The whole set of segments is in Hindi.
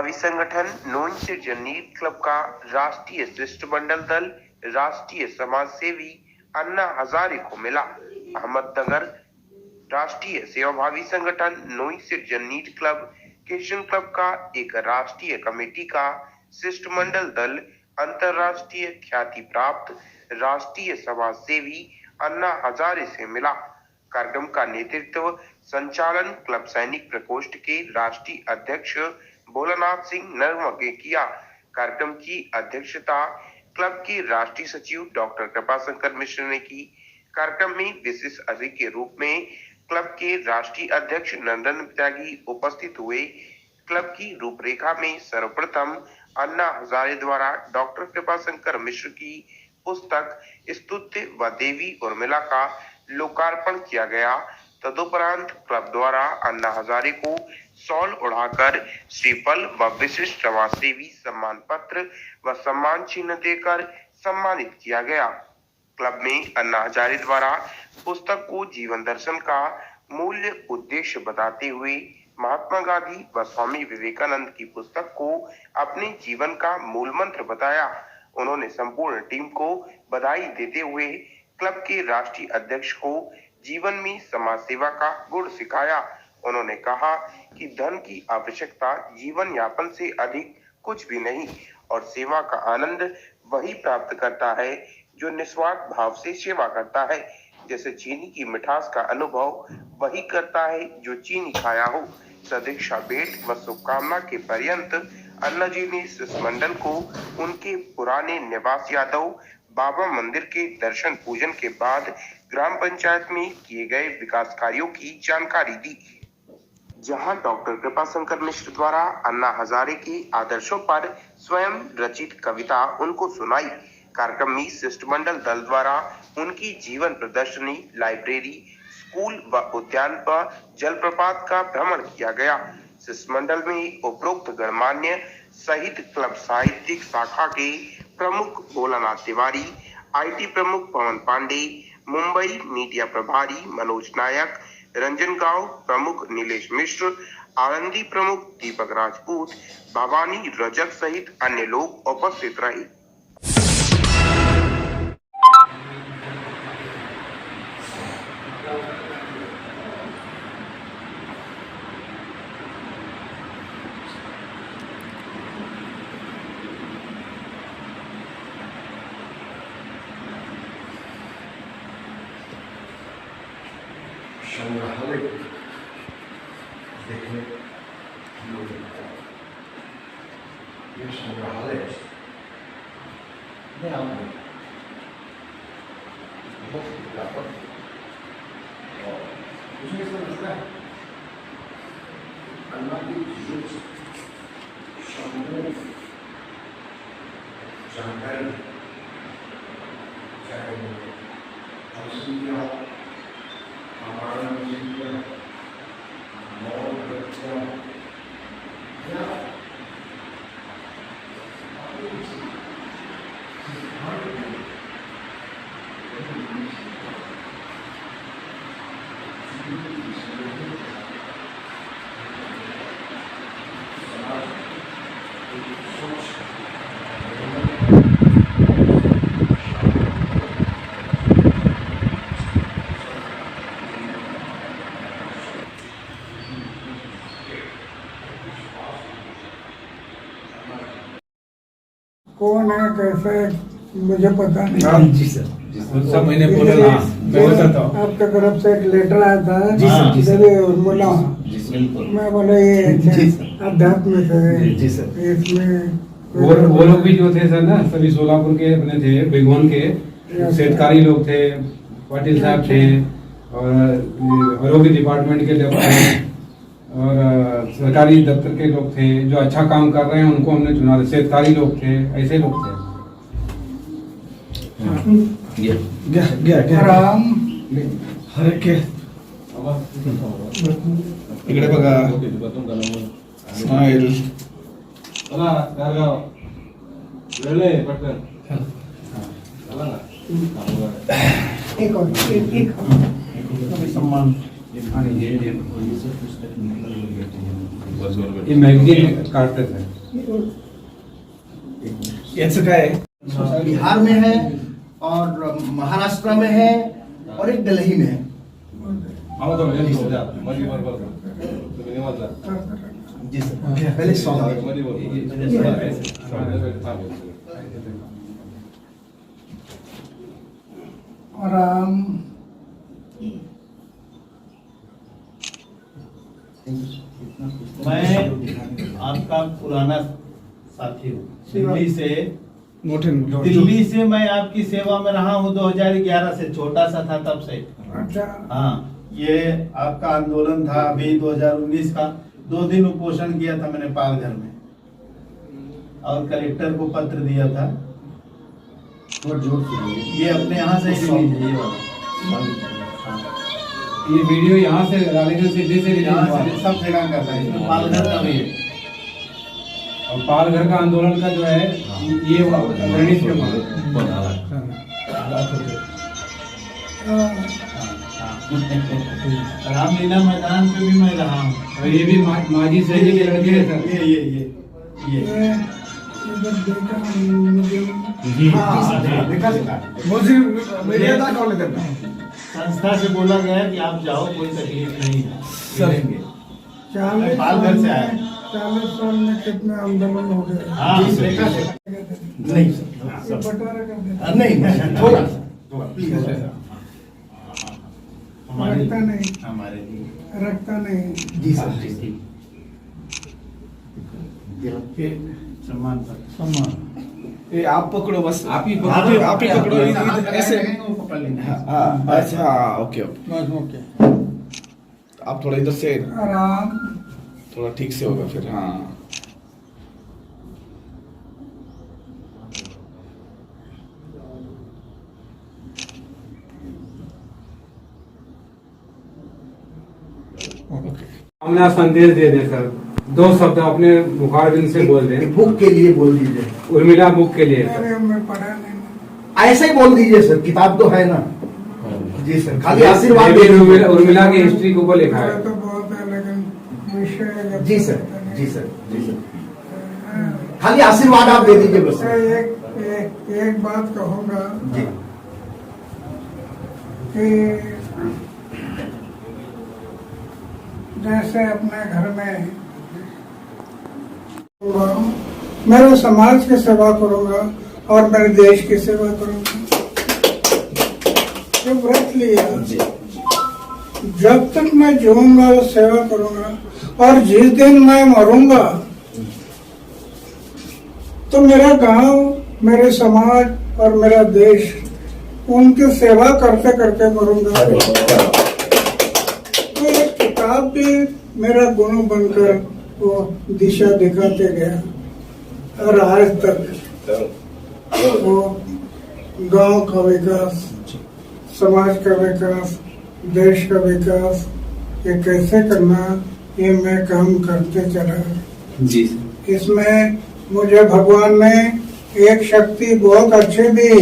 भावी संगठन नोइन से जननीत क्लब का राष्ट्रीय शिष्टमंडल दल राष्ट्रीय समाज सेवी अन्ना हजारे को मिला। अहमदनगर राष्ट्रीय सेवाभावी संगठन नोइन से जननीत क्लब किशन क्लब का एक राष्ट्रीय कमेटी का शिष्टमंडल दल अंतरराष्ट्रीय ख्याति प्राप्त राष्ट्रीय समाज सेवी अन्ना हजारे से मिला। कार्यक्रम का नेतृत्व संचालन क्लब सैनिक प्रकोष्ठ के राष्ट्रीय अध्यक्ष भोलानाथ सिंह नरम ने किया। कार्यक्रम की अध्यक्षता क्लब के राष्ट्रीय सचिव डॉक्टर कृपाशंकर मिश्र ने की। कार्यक्रम में विशेष अतिथि के रूप में क्लब के राष्ट्रीय अध्यक्ष नंदन त्यागी उपस्थित हुए। क्लब की रूपरेखा में सर्वप्रथम अन्ना हजारे द्वारा डॉक्टर कृपाशंकर मिश्र की पुस्तक स्तुत्य व देवी उर्मिला का लोकार्पण किया गया। तदुपरांत क्लब द्वारा अन्ना हजारे को शॉल उड़ाकर श्रीफल व विशिष्ट समाज सेवी सम्मान पत्र व सम्मान चिन्ह देकर सम्मानित किया गया। क्लब में अन्ना हजारे द्वारा पुस्तक को जीवन दर्शन का मूल्य उद्देश्य बताते हुए महात्मा गांधी व स्वामी विवेकानंद की पुस्तक को अपने जीवन का मूल मंत्र बताया। उन्होंने संपूर्ण टीम को बधाई देते हुए क्लब के राष्ट्रीय अध्यक्ष को जीवन में समाज सेवा का गुण सिखाया। उन्होंने कहा कि धन की आवश्यकता जीवन यापन से अधिक कुछ भी नहीं और सेवा का आनंद वही प्राप्त करता है जो निस्वार्थ भाव से सेवा करता है। जैसे चीनी की मिठास का अनुभव वही करता है जो चीनी खाया हो। सदीक्षा भेंट व शुभकामना के पर्यंत अन्ना जी ने शिष्टमंडल को उनके पुराने निवास यादव बाबा मंदिर के दर्शन पूजन के बाद ग्राम पंचायत में किए गए विकास कार्यों की जानकारी दी, जहां डॉक्टर कृपाशंकर मिश्र द्वारा अन्ना हजारे के आदर्शों पर स्वयं रचित कविता उनको सुनाई। कार्यक्रम में शिष्टमंडल दल द्वारा उनकी जीवन प्रदर्शनी, लाइब्रेरी, स्कूल व उद्यान पर जलप्रपात का भ्रमण किया गया। शिष्टमंडल में उपरोक्त गणमान्य सहित क्लब साहित्यिक शाखा के प्रमुख भोलानाथ तिवारी, IT प्रमुख पवन पांडे, मुंबई मीडिया प्रभारी मनोज नायक, रंजनगांव प्रमुख नीलेश मिश्र, आनंदी प्रमुख दीपक राजपूत, भवानी रजक सहित अन्य लोग उपस्थित रहे। संग्रहालय देखने लोग ये संग्रहालय में हम बहुत व्यापक और उसमें से लगता है अन्ना की जानकारी चाहे वो हमारा जीवन बहुत अच्छा कौन है कैसे मुझे पता नहीं। जी सर, सब मैंने बोला ना, मैं बताता हूँ। आपके तरफ से एक लेटर आया था जी सर, देवी उर्मिला, मैं बोला ये अध्यात्म से जी सर, इसमें वो लोग भी जो थे सर ना, सभी सोलापुर के अपने थे, भगवान के सेठकारी लोग थे, पाटिल साहब थे और आरोग्य डिपार्टमेंट के लोग थे और सरकारी दफ्तर के लोग थे। जो अच्छा काम कर रहे हैं उनको हमने चुना था। सेठकारी लोग थे, ऐसे लोग थे। राम हर के इकडे बघा स्माइल एक सम्मान ये मैगजीन काटते थे। याचं काय आहे? बिहार में है और महाराष्ट्र में है और एक दिल्ली में है। जी सर, पहले सॉन्ग राम मैं आपका पुराना साथी हूँ दिल्ली से मैं आपकी सेवा में रहा हूँ 2011 से, छोटा सा था तब से। अच्छा हाँ, ये आपका आंदोलन था अभी 2019 का, 2 दिन उपोषण किया था मैंने पालघर में और कलेक्टर को पत्र दिया था। और जोर से ये अपने यहाँ से ही रिलीज है, ये वाला। ये वीडियो यहाँ से रानीगंज सिटी से यहाँ रिलीज से सब जगह कर रहे हैं, इसमें पालघर का भी है। और पालघर का आंदोलन का जो है ये रणनीति के रामलीला मैदान पे भी मैं रहा हूँ। और ये भी माजी सैनिक के लड़के हैं सर। ये इधर देखा मुझे देखा संस्था से बोला गया कि आप जाओ, कोई तकलीफ नहीं है, करेंगे। 40 पालघर से आया। 40 साल में कितने आंदोलन हो गए। हाँ, देखा से। नहीं सर, ये बंटारा कर देते। नहीं थोड़ा सा प्लीज। रखता नहीं, हमारे लिए रखता नहीं। जी सर, जी सम्मान पर ये आप पकड़ो बस, आप ही हाँ, पकड़ो, आप ही हाँ, पकड़ो हाँ, ऐसे। वो पकड़ लेंगे। हाँ, अच्छा ओके ओके। आप थोड़ा इधर से, राम थोड़ा ठीक से होगा फिर। हाँ हमने आज संदेश दे दे सर, 2 शब्द अपने मुखारबिंद से बोल दें। बुक के लिए बोल दीजिए, उर्मिला बुक के लिए सर। अरे मैं पढ़ा नहीं। ऐसे ही बोल दीजिए सर, किताब तो है ना। जी सर, खाली आशीर्वाद दे दीजिए। उर्मिला की हिस्ट्री के ऊपर लिखा मेरा है। तो बहुत है, लेकिन विषय जी सर, जी सर, जी सर, खाली आशीर्वाद आप दे दीजिए बस। एक बात कहूँगा जी कि जैसे अपने घर में मेरे समाज की सेवा करूंगा और मेरे देश की सेवा करूंगा। ये व्रत लिया, जब तक मैं जीऊंगा सेवा करूंगा, और जिस दिन मैं मरूंगा तो मेरा गांव, मेरे समाज और मेरा देश, उनकी सेवा करते करते मरूंगा। तो एक किताब भी मेरा गुरु बनकर वो दिशा दिखाते गया, और आज तक वो गांव का विकास, समाज का विकास, देश का विकास, ये कैसे करना, ये मैं काम करते चला। जी इसमें मुझे भगवान ने एक शक्ति बहुत अच्छी दी,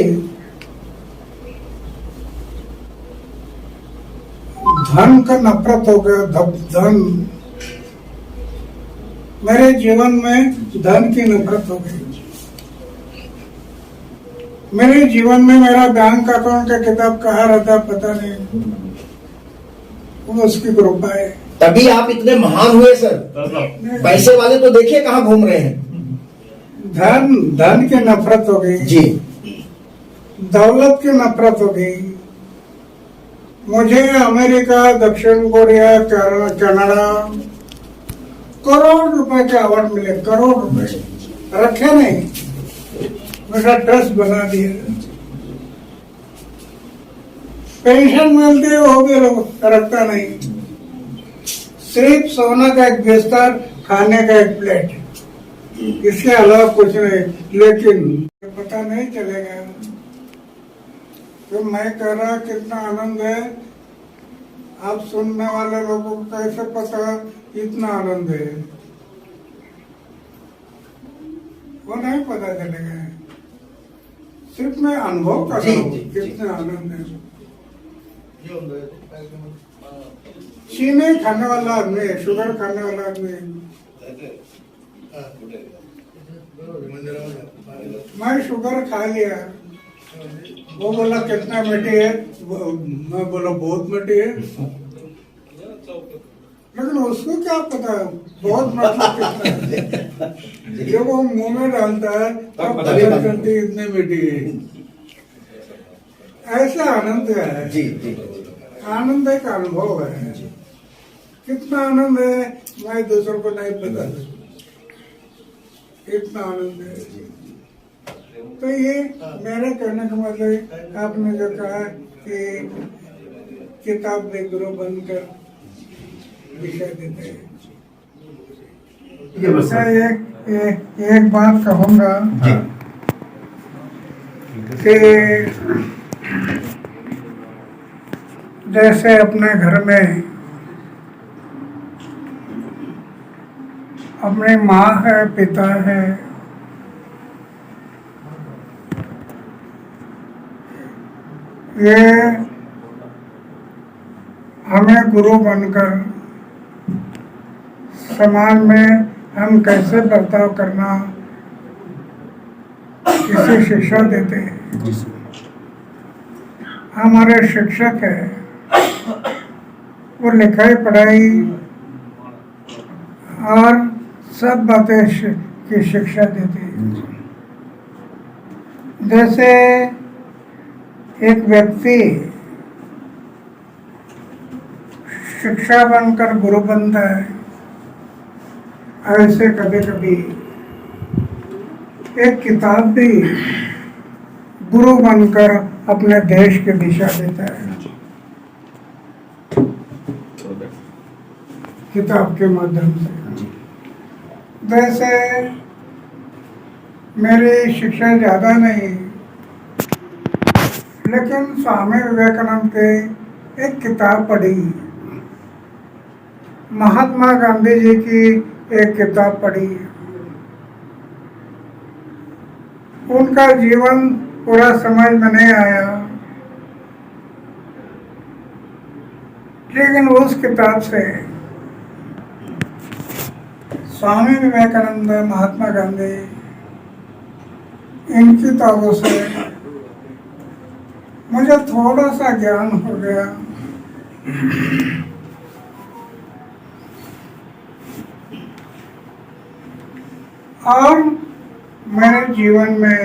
धन का नफरत हो गया। धन, मेरे जीवन में धन की नफरत हो गई। मेरे जीवन में मेरा बैंक अकाउंट का किताब कहाँ रहता पता नहीं, वो उसकी कृपा है। तभी आप इतने महान हुए सर। पैसे वाले तो देखिए कहाँ घूम रहे हैं। धन की नफरत हो गई जी, दौलत की नफरत हो गई। मुझे अमेरिका, दक्षिण कोरिया, कनाडा करोड़ रुपए के अवार्ड मिले, करोड़ रुपए रखे नहीं, मेरा ट्रस्ट बना दिया। पेंशन मिलती है वो भी रखता नहीं, सिर्फ सोना का एक बिस्तर, खाने का एक प्लेट, इसके अलावा कुछ नहीं। लेकिन पता नहीं चलेगा तो मैं कह रहा कितना आनंद है, आप सुनने वाले लोगों को कैसे पता इतना आनंद है, वो नहीं पता चलेगा। सिर्फ मैं अनुभव कर रहा हूँ कितना आनंद है। चीनी खाने वाला आदमी, शुगर खाने वाला आदमी मैं शुगर खा लिया, वो बोला कितना मीठी है, मैं बोला बहुत मीठी है, लेकिन उसको क्या पता बहुत मतलब कितना है। जब वो मुंह में डालता है तब पता चलती है इतनी मीठी है। ऐसा आनंद है जी जी आनंद एक अनुभव है। कितना आनंद है मैं दूसरों को नहीं बता सकता, इतना आनंद है। तो ये मेरे कहने का मतलब आपने जो कहा कि किताब में गुरु बनकर दिशा देते हैं, एक बात कहूँगा कि जैसे अपने घर में अपनी माँ है, पिता है, ये हमें गुरु बनकर समाज में हम कैसे बर्ताव करना इसे शिक्षा देते हैं। हमारे शिक्षक है, वो लिखाई पढ़ाई और सब बातें की शिक्षा देते हैं। जैसे एक व्यक्ति शिक्षा बनकर गुरु बनता है, ऐसे कभी कभी एक किताब भी गुरु बनकर अपने देश की दिशा देता है, किताब के माध्यम से। वैसे मेरी शिक्षा ज्यादा नहीं, लेकिन स्वामी विवेकानंद के एक किताब पढ़ी, महात्मा गांधी जी की एक किताब पढ़ी। उनका जीवन पूरा समझ में नहीं आया, लेकिन उस किताब से स्वामी विवेकानंद, महात्मा गांधी, इन किताबों से मुझे थोड़ा सा ज्ञान हो गया। और मेरे जीवन में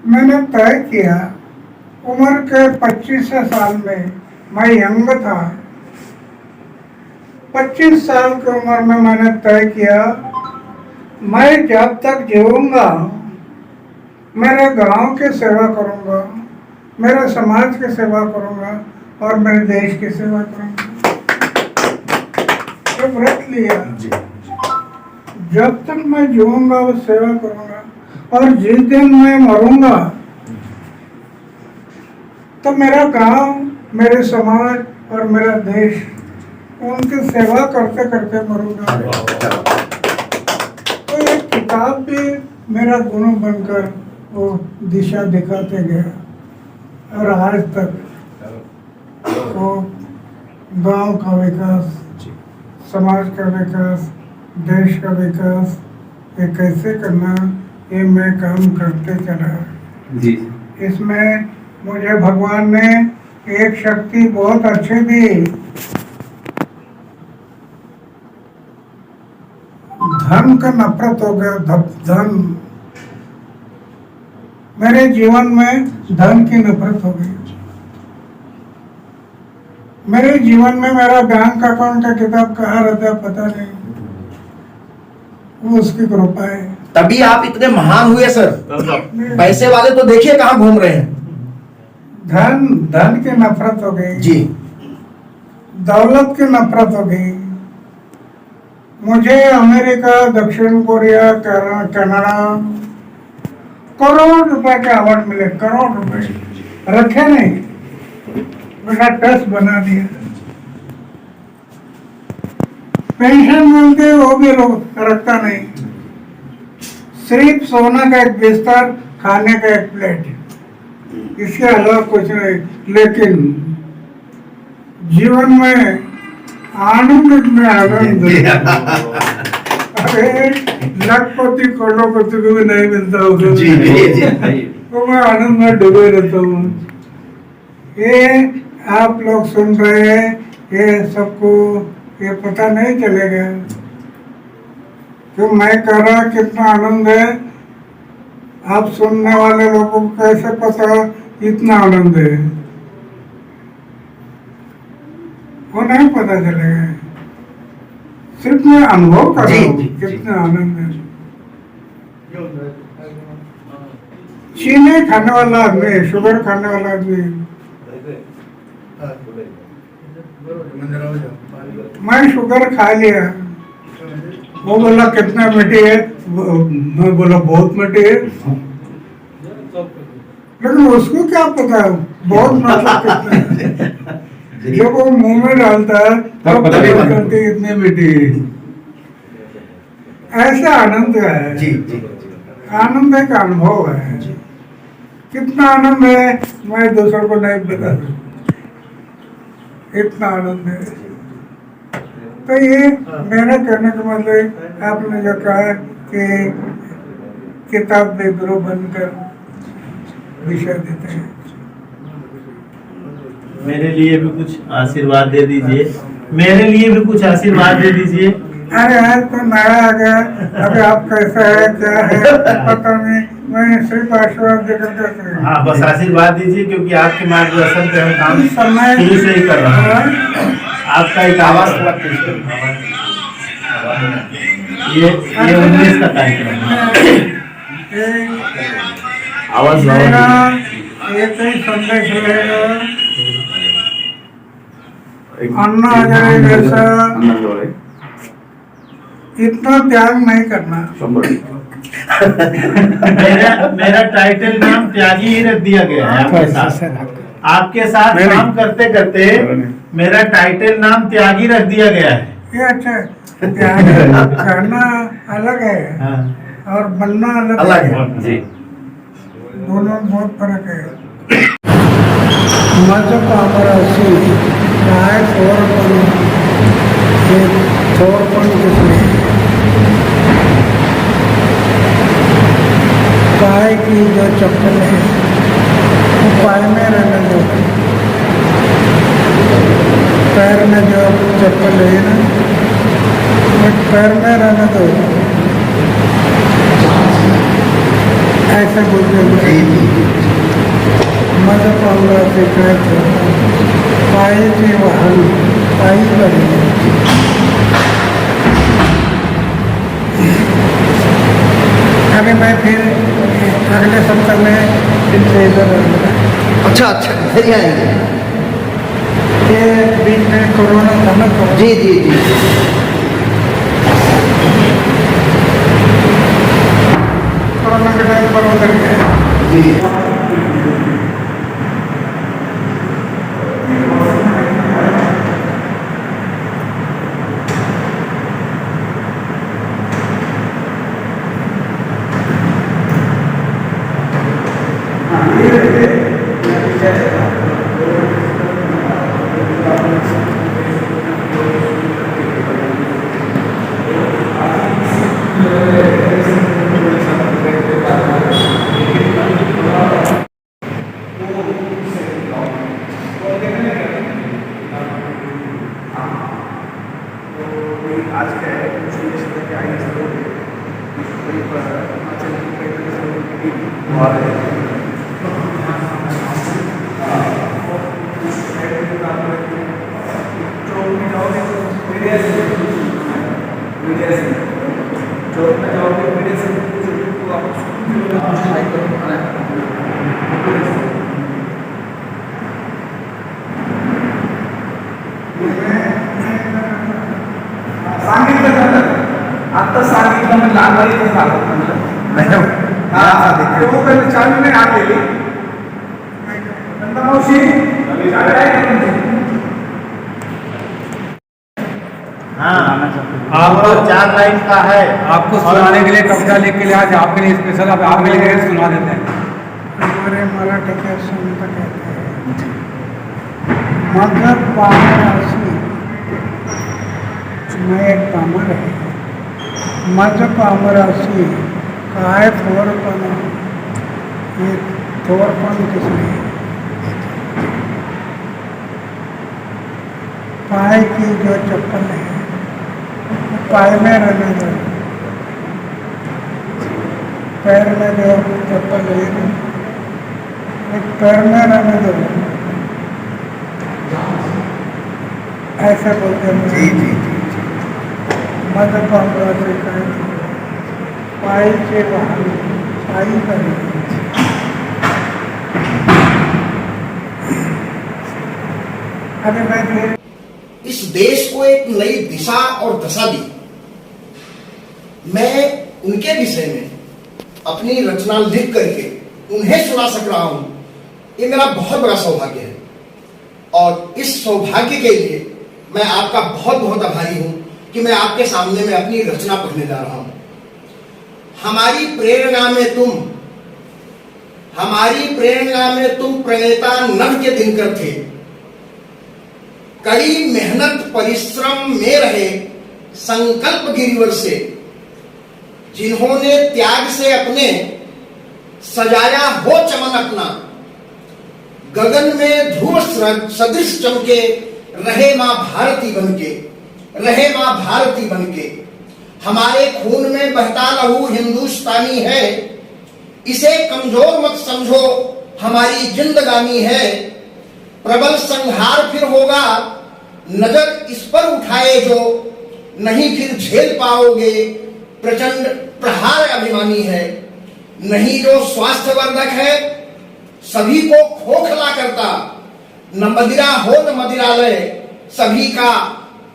मैंने तय किया, उम्र के 25 साल में मैं यंग था, 25 साल की उम्र में मैंने तय किया मैं जब तक जीऊंगा मेरे गांव की सेवा करूंगा, मेरे समाज की सेवा करूंगा और मेरे देश की सेवा करूंगा। ये व्रत लिया, जब तक मैं जीऊंगा वो सेवा करूंगा, और जिस दिन मैं मरूंगा तो मेरा गांव, मेरे समाज और मेरा देश, उनकी सेवा करते करते मरूंगा। तो एक किताब भी मेरा गुरु बनकर वो दिशा दिखाते गया, और आज तक वो गांव का विकास, समाज का विकास, देश का विकास, ये कैसे करना, ये मैं काम करते चला जी। इसमें मुझे भगवान ने एक शक्ति बहुत अच्छी दी, धन का नफरत हो गया। धन, मेरे जीवन में धन की नफरत हो गई। मेरे जीवन में मेरा बैंक अकाउंट का किताब कहाँ रहता है पता नहीं, वो उसकी कृपा है। तभी आप इतने महान हुए सर। पैसे वाले तो देखिए कहाँ घूम रहे हैं। धन की नफरत हो गई जी, दौलत की नफरत हो गई। मुझे अमेरिका, दक्षिण कोरिया, कनाडा करोड़ रुपए के अवार्ड मिले, करोड़ रुपए रखे नहीं, मेरा ट्रस्ट बना दिया। पेंशन मिलती वो भी रखता नहीं, सिर्फ सोना का एक बिस्तर, खाने का एक प्लेट, इसके अलावा कुछ नहीं। लेकिन जीवन में आनंद में आनंद। अरे लखपति करोड़पति को भी नहीं मिलता होगा, तो मैं आनंद में डूबे रहता हूँ। ये आप लोग सुन रहे हैं, ये सबको ये पता नहीं चलेगा कि मैं कह रहा कितना आनंद है। आप सुनने वाले लोगों को कैसे पता इतना आनंद है, वो नहीं पता चलेगा। सिर्फ मैं अनुभव कर रहा हूँ कितना आनंद है। चीनी खाने वाला आदमी, शुगर खाने वाला आदमी, मैं शुगर खा लिया, वो बोला कितना मीठी है, मैं बोला बहुत मीठी है, लेकिन उसको क्या पता बहुत मतलब कितना है। जब वो मुंह में डालता है तब पता चलती इतनी मीठी है। ऐसा आनंद है जी, आनंद एक अनुभव है। कितना आनंद है मैं दूसरों को नहीं बता सकता, इतना आनंद है। तो ये मेरा कहने का मतलब, आपने जो कहा कि किताब बेबरो बनकर विषय देते हैं, मेरे लिए भी कुछ आशीर्वाद दे दीजिए, मेरे लिए भी कुछ आशीर्वाद दे दीजिए। अरे यार तो नया आ गया, अभी आप कैसा है क्या है पता नहीं, मैं सिर्फ आशीर्वाद देकर कहते हैं। हाँ बस आशीर्वाद दीजिए, क्योंकि आपके मार्गदर्शन पे हम काम समय शुरू से ही कर रहे हैं। आपका एक आवाज ये 19 का कार्यक्रम है। आवाज मेरा एक ही संदेश रहेगा, अन्ना हजारे जैसा इतना त्याग नहीं करना। मेरा टाइटल नाम त्यागी ही रख दिया गया है आपके साथ काम करते करते मेरा टाइटल नाम त्यागी रख दिया गया है। ये अच्छा है, त्याग करना अलग है और बनना अलग है जी। दोनों में बहुत फर्क है। मजहब हमारा काय थोड़पन किसने, काय की जो चप्पल है वो पाय में रहने दो, पैर में जो चप्पल है ना वो पैर में रहने दो, ऐसे बोलते मजहब हमारा शिकायत पाए थे वहाँ पाई बने। अभी मैं फिर अगले सप्ताह में फिर से इधर आऊँगा। अच्छा अच्छा, इधर ही आएंगे। ये बीच में कोरोना था ना, तो जी जी जी, कोरोना के टाइम पर उधर गए जी। आता सांगितलं म्हणजे आंधळीच झालं तेव्हा काही चालू नाही आलेली मावशी हाँ आपको 4 लाइन का है, आपको सुनाने के लिए कविता लिख के लिए आज आपके लिए स्पेशल आपके लिए सुना देते हैं। हमारे मराठी के संत कहते हैं मजहब पाहण्याशी मैं एक पामर है, मध्य पामरासी काय थोरपन, एक थोरपन किसने पाय की जो चप्पल है पाय में रहने दो, पैर में जो चप्पल है एक पैर में रहने दो, ऐसे बोलते हैं। जी जी जी मध्य पामरासी काय पाई के बाहर पाई करें। अरे मैं फिर इस देश को एक नई दिशा और दशा दी। मैं उनके विषय में अपनी रचना लिख करके उन्हें सुना सक रहा हूं, ये मेरा बहुत बड़ा सौभाग्य है। और इस सौभाग्य के लिए मैं आपका बहुत बहुत आभारी हूं कि मैं आपके सामने में अपनी रचना पढ़ने जा रहा हूं। हमारी प्रेरणा में तुम प्रणेता नभ के दिनकर थे, कड़ी मेहनत परिश्रम में रहे संकल्प गिरिवर से, जिन्होंने त्याग से अपने सजाया हो चमन अपना, गगन में ध्रुव सदृश चमके रहे मां भारती बनके। हमारे खून में बहता लहू हिंदुस्तानी है, इसे कमजोर मत समझो हमारी जिंदगानी है। प्रबल संहार फिर होगा, नजर इस पर उठाए जो, नहीं फिर झेल पाओगे प्रचंड प्रहार अभिमानी है। नहीं जो स्वास्थ्यवर्धक है सभी को खोखला करता, न मदिरा हो न मदिरालय सभी का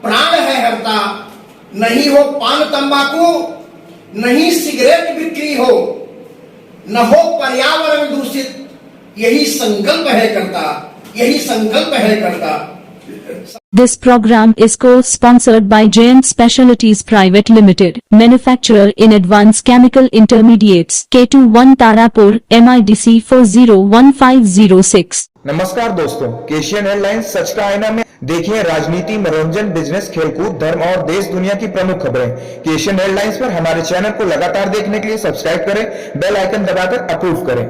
प्राण है हरता। नहीं हो पान तंबाकू नहीं सिगरेट बिक्री हो, न हो पर्यावरण दूषित, यही संकल्प है करता। This program is co-sponsored by JN Specialties Private Limited, manufacturer in advanced chemical intermediates, K21 Tarapur, MIDC 401506। नमस्कार दोस्तों, एशियन एयरलाइंस सच का आईना में देखिए राजनीति, मनोरंजन, बिजनेस, खेलकूद, धर्म और देश दुनिया की प्रमुख खबरें। एशियन एयरलाइंस पर हमारे चैनल को लगातार देखने के लिए सब्सक्राइब करें, बेल आइकन दबाकर अप्रूव करें।